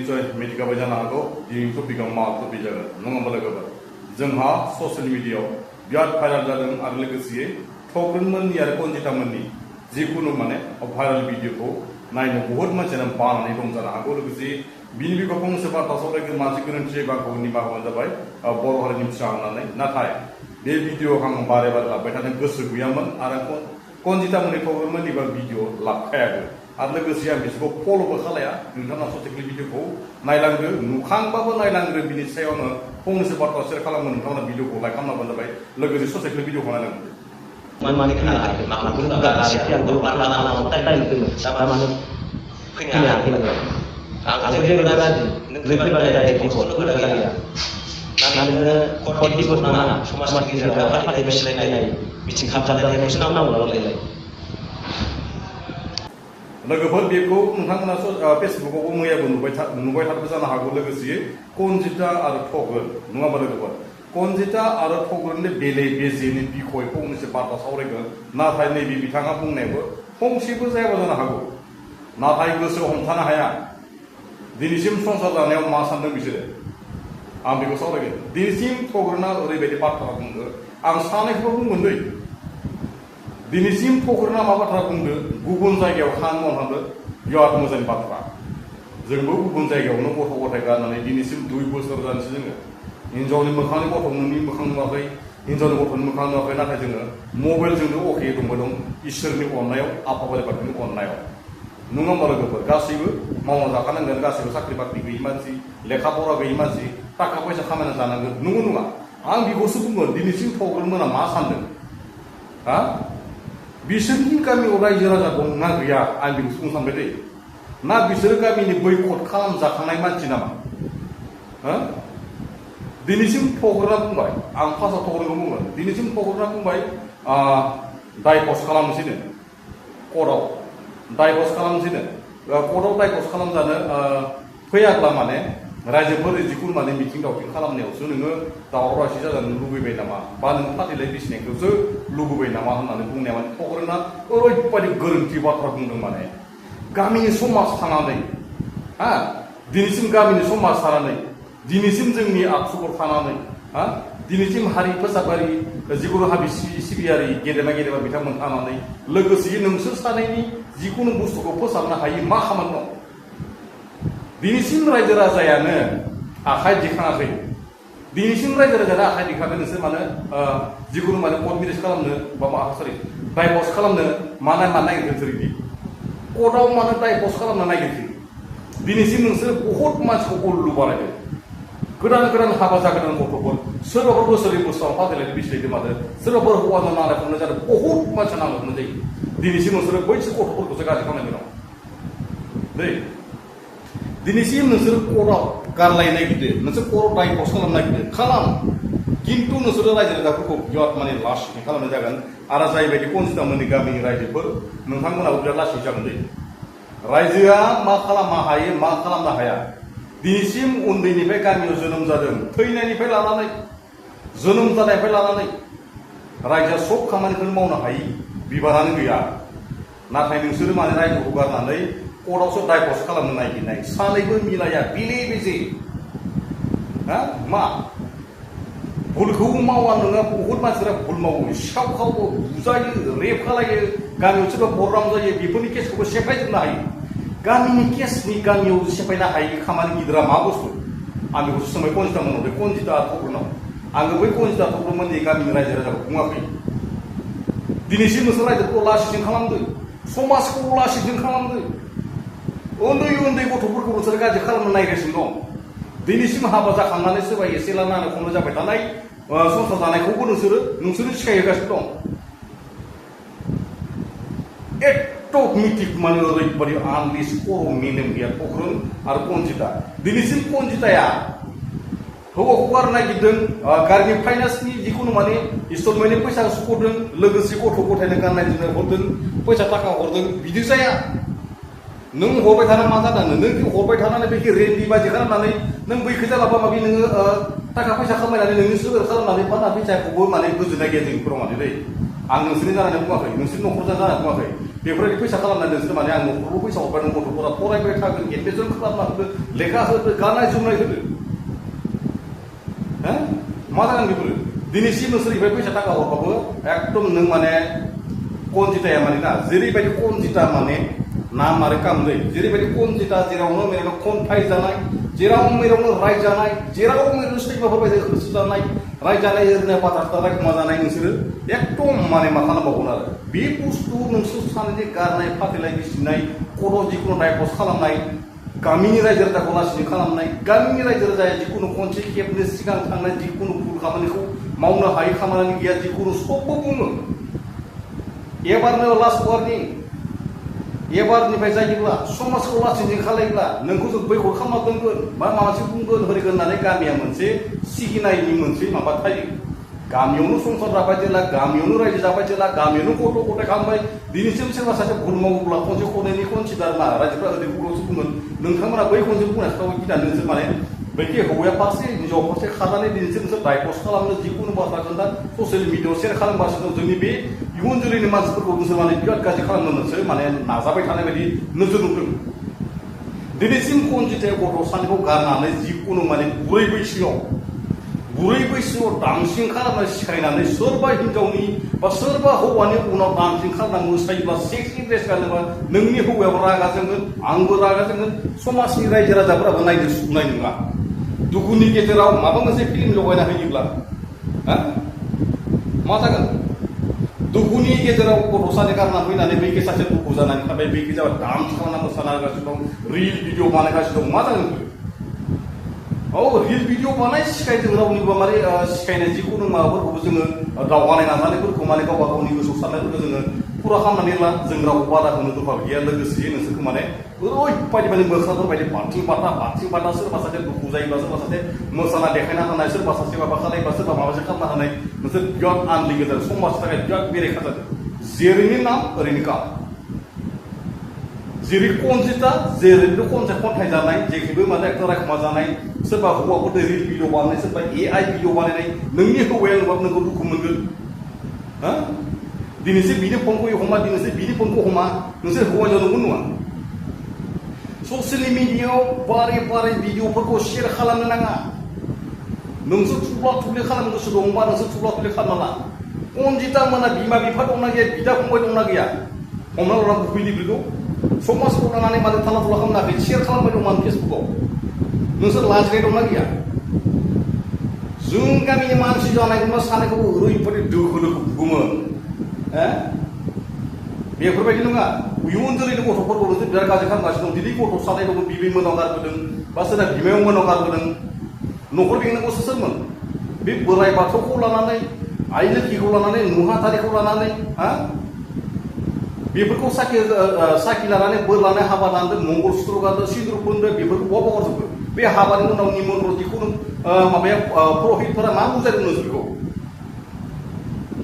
निश्चय मिथिखाबाय जानो हागौ दिनैनि टपिकआव मा टपिक जागोन नङा होमबा लोगोफोर जोंहा ससियेल मिडियाआव बिराद भाइराल जादों आरो लोगोसे थग्रोनमोननि आरो कनजितामोननि जिखुनु माने भाइराल भिडिअखौ नायनो बहुत मानसियानो बानानै दं जानो हागौ लोगोसे बिनि बिखौ फंसे बाथ्रा सावरायगोन मानसि गोरोन्थि जायोबा निमाहायानो जाबाय बर' हारिनि फिसा होननानै नाथाय बे भिडिअखौ आं बारे बारे लाबोबाय थानो गोसो गैयामोन आरो कनजितामोननि थग्रोनमोननि भिडिअ लाबखायाबो आरो लोगोसे आं बिसोरखौ फल'बो खालाया नोंथांमोना ससेखलि भिडिअखौ नायलांदो नुखांबाबो नायलांदो बिनि सायाव आङो फंनैसो बाथ्रा शेयार खालामो नोंथांमोना भिडिअखौ लाइक खालामनांगौ जाबाय लोगोसे ससेखलि भिडिअखौ नायलांदो Mana kena lagi, makhluk enggak yang dulu lama time itu sama mana kena lagi. Aku jadi berarti lebih dari itu sudah kali ya. Nanti kodi bos mana, semua kita dapat ada misalnya ini, bikin kapal dari nasional namun lalu lagi. लोगोफोर बेखौ नोंथांमोना फेसबुकआवबो मैयाबो नुबाय थादों जानो हागौ लोगोसे कनजिता आरो थग्रोन नङा होमबा लोगोफोर कनजिता आरो थग्रोननि बेले बेजेनि बिखय फंनैसो बाथ्रा सावरायगोन नाथाय नैबे बिथाङा बुंनायबो फंसेबो जायाबो जानो हागौ नाथाय गोसोआव हमथानो हाया दिनैसिम संसार जानायाव मा सानदों बिसोरो आं बेखौ सावरायगोन दिनैसिम थग्रोना ओरैबायदि बाथ्रा बुंदो आं सानैखौबो बुंगोन दै दिनैसिम थग्रोना मा बाथ्रा बुंदो गुबुन जायगायाव खामानि मावनांदो बिराद मोजां बाथ्रा जोंबो गुबुन जायगायावनो गथ' गथाय गारनानै दिनैसिम 2 बोसोर जानोसै जोङो हिन्जावनि मोखांनि गथ' नोंनि मोखां नुवाखै हिन्जावनि गथ'नि मोखां नुवाखै नाथाय जोङो मबाइलजोंनो अके दंबाय दं इसोरनि अननायाव आफा बोराइ बाथौनि अननायाव नङा होमबा लोगोफोर गासैबो मावना जाखानांगोन गासैबो साख्रि बाख्रि गैयि मानसि लेखा फरा गैयि मानसि थाखा फैसा खामायना जानांगोन नंगौ नङा आं बेखौसो बुंगोन दिनैसिम थग्रोनमोना मा सानदों हा बिसोरनि गामियाव रायजो राजा दं ना गैया आं बेखौसो बुंनो सानबाय दै ना बिसोरो गामिनि बैकट खालामजाखानाय मानसि नामा हा दिनैसिम थग्रोना बुंबाय आं फार्स्टआव थग्रोनखौ बुंगोन दिनैसिम थग्रोना बुंबाय डाइभर्स खालामनोसैनो कर्टआव डाइभर्स खालामनोसैनो कर्टआव डाइभर्स खालामजानो फैयाब्ला माने रायजोफोर जिखुनु माने मिथिं दावथिं खालामनायावसो नोङो दावराव दावसि जाजानो लुबैबाय नामा बा नों फाथैलाय बिसिनायखौसो लुबैबाय नामा होननानै बुंनाया माने थग्रोना ओरैबायदि गोरोन्थि बाथ्रा बुंदों माने गामिनि समाज थानानै हा दिनैसिम गामिनि समाज थानानै दिनैसिम जोंनि आखुफोर थानानै हा दिनैसिम हारि फोसाबारि जिखुनु हाबि सिबियारि गेदेमा गेदेमा बिथांमोन थानानै लोगोसे नोंसोर सानैनि जिखुनु बुस्थुखौ फोसाबनो हायि मा खामानि दं दिनैसिम रायजो राजायानो आखाइ दिखाङाखै दिनैसिम रायजो राजायानो आखाइ दिखाङाखै नोंसोर मानो जिखुनु माने कर्ट मेरेज खालामनो बा मा सरि डाइभर्स खालामनो मानो नागिरदों नोंसोर बिदि कर्टआव मानो डाइभर्स खालामनो नागिरदों दिनैसिम नोंसोर बहुत मानसिखौ उल्लु बानायदों गोदान गोदान हाबा जागोदान गथ'फोर सोरबाफोर बोसोरै बोसोराव फाथैलायनो बिसिलायदों मादो सोरबाफोर हौवानो नांलाय खमलाय जादों बहुत मानसि नांलाय खमलाय जायो दिनैसिम नोंसोरो बैसोर गथ'फोरखौसो गाज्रि खालामनाय दं दै दिनैसिम नोंसोर कर्टआव गारलायनो नागिरदो नोंसोर कर्टआव डाइभर्स खालामनो नागिरदो खालाम खिन्थु नोंसोरो रायजो राजाफोरखौ बिराद माने लासै खालामनाय जागोन आरो जायबायदि कनजितामोननि गामिनि रायजोफोर नोंथांमोनाबो बिराद लासै जागोन दै रायजोआ मा खालामनो हायो मा खालामनो हाया दिनैसिम उन्दैनिफ्राय गामियाव जोनोम जादों थैनायनिफ्राय लानानै जोनोम जानायनिफ्राय लानानै रायजोआ सब खामानिखौनो मावनो हायि बिबानानो गैया नाथाय नोंसोरो माने रायजोखौ गारनानै कर्टआवसो डाइभर्स खालामनो नागिरनाय सानैबो मिलाया बेले बेजे हा मा भुलखौ मावा नोङो बहुत मानसिफोरा भुल मावो सिखाव खावो बुजायो रेप खालायो गामियाव सोरबा बरराम जायो बेफोरनि केसखौबो सेफायजोबनो हायो गामिनि केसनि गामियाव सेफायनो हायि खामानि गिदिरा मा बुस्थु आं बेखौसो सोंबाय कनजितामोननाव बे कनजिता थग्रोनाव आङो बै कनजिता थग्रोमोननि गामिनि रायजो राजाखौ बुङाखै दिनैसिम नोंसोर रायजोखौ लासिं खालामदो समाजखौ लासिं खालामदो उन्दै उन्दै गथ'फोरखौ नोंसोर गाज्रि खालामनो नागिरगासिनो दं दिनैसिम हाबा जाखांनानै सोरबा एसे लानानै खमनो जाबाय थानाय संसार जानायखौबो नोंसोरो सिखायहोगासिनो दं मिथिक माने ओरैबायदि आनलिस खर' मेलेम गैया थग्रोन आरो कनजिता दिनैसिम कनजिताया हौवाखौ गारनो नागिरदों गारनि फाइनान्सनि जिखुनु माने इनस्टलमेन्टनि फैसा सुख'दों लोगोसे गथ' गथायनो गाननाय जोमनाय हरदों फैसा थाखा हरदों बिदि जाया नों हरबाय थाना मा जादों नों हरबाय थानानै बेखि रेन्डि बाजि खालामनानै नों बैखौ जालाबा माबि नोङो थाखा फैसा खामायनानै नोंनि सोर खालामनानै फाना फैसाखौबो माने गोजोननाय गैया जों फोराव माने दै आं नोंसोरनि जानानै बुङाखै नोंसोरनि न'खर जानानै बुङाखै बेफोरबायदि फैसा खालामनानै नोंसोर माने आं न'खराव फैसा हरबाय नों गथ'फोरा फरायबाय थागोन एडमिसन खालामना होदो लेखा होदो गाननाय जोमनाय होदो हो मा जागोन बेफोरो दिनैसिम नोंसोरनिफ्राय फैसा थाखा हरबाबो एकदम नों माने कनजिताया माने ना जेरैबायदि कनजिता माने नाम आरो काम जायो जेरैबायदि कनजिता जेरावनो मेरावनो खन्थाइ जानाय जेराव मेरावनो रायजानाय जेराव मेरावनो सैमाफोरबायदि होसोजानाय रायजानाय ओरैनो बाथ्रा रायखुमा जानाय नोंसोरो एकदम माने मा खालामबावगोन आरो बे बुस्थु नोंसोर सानैनि गारनाय फाथैलाय बिसिनाय खर' जिखुनु डाइभर्स खालामनाय गामिनि रायजो राजाखौ लासिनो खालामनाय गामिनि रायजो राजाया जिखुनु खनसे खेबनो सिगां थांनाय जिखुनु भुल खामानिखौ मावनो हायै खामानि गैया जिखुनु सबबो बुङो एबारनो लास्ट वार्निं एबारनिफ्राय जायोब्ला समाजखौ लासिनो खालायोब्ला नोंखौ जों बैखौ खालामना दोनगोन बा माबा मोनसे बुंगोन होरगोन होननानै गामिया मोनसे सिगिनायनि मोनसे माबा थायो गामियावनो संसार जाबाय जेला गामियावनो रायजो जाबाय जेला गामियावनो गथ' गथाय खालामबाय दिनैसिम सोरबा सासे भुल मावोब्ला खनसे खनैनि कनसिडार मा रायजोफ्रा ओरै बुंल'सो बुंगोन नोंथांमोना बै खनसे बुंनाय खोथाखौ गिनानै नोंसोर माने बैखि हौवाया फारसे हिन्जाव फारसे खारनानै दिनैसिम नोंसोर डाइभर्स खालामनो जिखुनु बाथ्रा खोन्था ससियेल मिडियाआव शेयार खालामगासिनो दं जोंनि बे इयुन जोलैनि मानसिफोरखौ नोंसोर माने बिराद गाज्रि खालामनो नोंसोर माने नाजाबाय थानाय बायदि नोजोर नुदों दिनैसिम कनजिताया गथ' सानैखौ गारनानै जिखुनु माने बुरै बैसोआव दामसिं खालामनाय सिखायनानै सोरबा हिन्जावनि बा सोरबा हौवानि उनाव दामसिं खालामना मोसायोब्ला सेक्सि ड्रेस गानोबा नोंनि हौवायाबो रागा जोंगोन आंबो रागा जोंगोन समाजनि रायजो राजाफोराबो नायनो सुनाय नङा दुखुनि गेजेराव माबा मोनसे फिल्म लगायना होयोब्ला मा जागोन दुखुनि गेजेराव गथ' सानै गारना फैनानै बैखि सासे दुखु जानानै थाबाय बैखि जाबाय डान्स खालामना मोसाना होगासिनो दं रिल भिडिअ बानायगासिनो दं मा जागोन औ रिल भिडिअ बानाय सिखायदों रावनिबो माने सिखायनाय जिखुनु माबाफोरखौबो जोङो दावगानाय नाजानायफोरखौ माने गावबा गावनि गोसोआव साननायफोरखौ जोङो फुरा खालामनानै ला जों रावबो बादा होनो दरखार गैया लोगोसे नोंसोरखौ माने ओरैबायदि माने मोख्राफोर बायदि बाथिं बाथा सोरबा सासे दुखु जायोब्ला सोरबा सासे मोसाना देखायना होनाय सोरबा सासे माबा खालायबा सोरबा माबा मोनसे खालामना होनाय नोंसोर बिराद आनलिगेल जादों समाजनि थाखाय बिराद बेरेखा जादों जेरैनि नाम ओरैनो काम जेरै कनजिता जेरैनो खन्थाइ जानाय जेखिबो माने एक्टर रायखुमा जानाय सोरबा हौवाफोरजों रिल भिडिअ बानायनाय सोरबा AI भिडिअ बानायनाय नोंनि हौवाया नुबाबो नोंखौ दुखु मोनगोन हा दिनैसो बिनि फनखौ हमा दिनैसो बिनि फनखौ हमा नोंसोर हौवाजों नंगौ नङा ससियेल मिडियाआव बारे भिडिअफोरखौ शेयार खालामनो नाङा नोंसोर थुब्ला थुब्लि खालामनो गोसो दंबा नोंसोर थुब्ला थुब्लि खालामना ला कनजिता मोना बिमा बिफा दंना गैया बिदा फंबाय दंना गैया हमना लाना बुफैनिफोरखौ समाजखौ लानानै मानो थाला थुला खालामाखै शेयार खालामबाय दं मानो फेसबुकआव नोंसोर लाजिनाय दंना गैया जों गामिनि मानसि जानायखौनो सानैखौबो ओरैबायदि दोखो बुगोमोन बेफोरबायदि नङा इयुन जोलैनि गथ'फोरखौ नोंसोर बिराद गाज्रि खालामगासिनो दं दिनै गथ' सानै दङ बिबै मोनाव गारबोदों बा सोरबा बिमायाव मोनाव गारबोदों न'खर बेंनांगौसो सोरमोन बे बोराइ बाथौखौ लानानै आइ लोखिखौ लानानै नुहाथारिखौ लानानै बेफोरखौ साखि लानानै बोर लानाय हाबा लादों मंगल सुत्र गानदों सिन्दुर फोनदों बेफोरखौ बहा बावगारजोबो बे हाबानि उनाव निमन्त्र जिखुनु माबाया पुर'हितफोरा मा बुजायदों नोंसोरखौ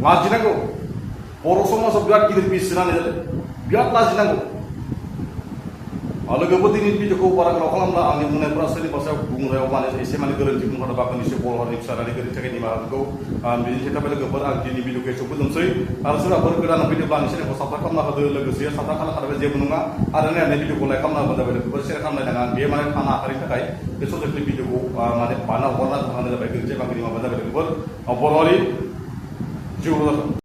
लाजिनांगौ बर' समाजाव बिराद गिदिर बिस होनानै जादों बिराद लाजिनांगौ लोगोफोर दिनैनि भिडिअखौ बारा गोलाव खालामला आंनि बुंनायफोरा सोरनिबा सायाव बुंनायाव माने एसे माने गोरोन्थि बुंहरनो बाखोनिसो बर' हारिनि फिसानानै गोरोन्थि थाखाय निमाहाखौ बिनि थाखाय लोगोफोर आं दिनै भिडिअखौ एसेयाव फोजोबनोसै आरो सोरबाफोर गोदान फैदोंब्ला आंनि चेनेलखौ साबस्क्राइब खालामना होदो लोगोसे साबस्क्राइब खालामखानाय जेबो नङा आरो नायनानै भिडिअखौ लाइक खालामना होबानो जाबाय लोगोफोर शेयार खालामनाय नाङा बे माने थानो हाखारिनि थाखाय बे ससेलनि भिडिअखौ माने बाना हगारना होबानो जाबाय गोरोन्थि बाखोनि माबा जाबाय लोगोफोर बर' हारि जिउ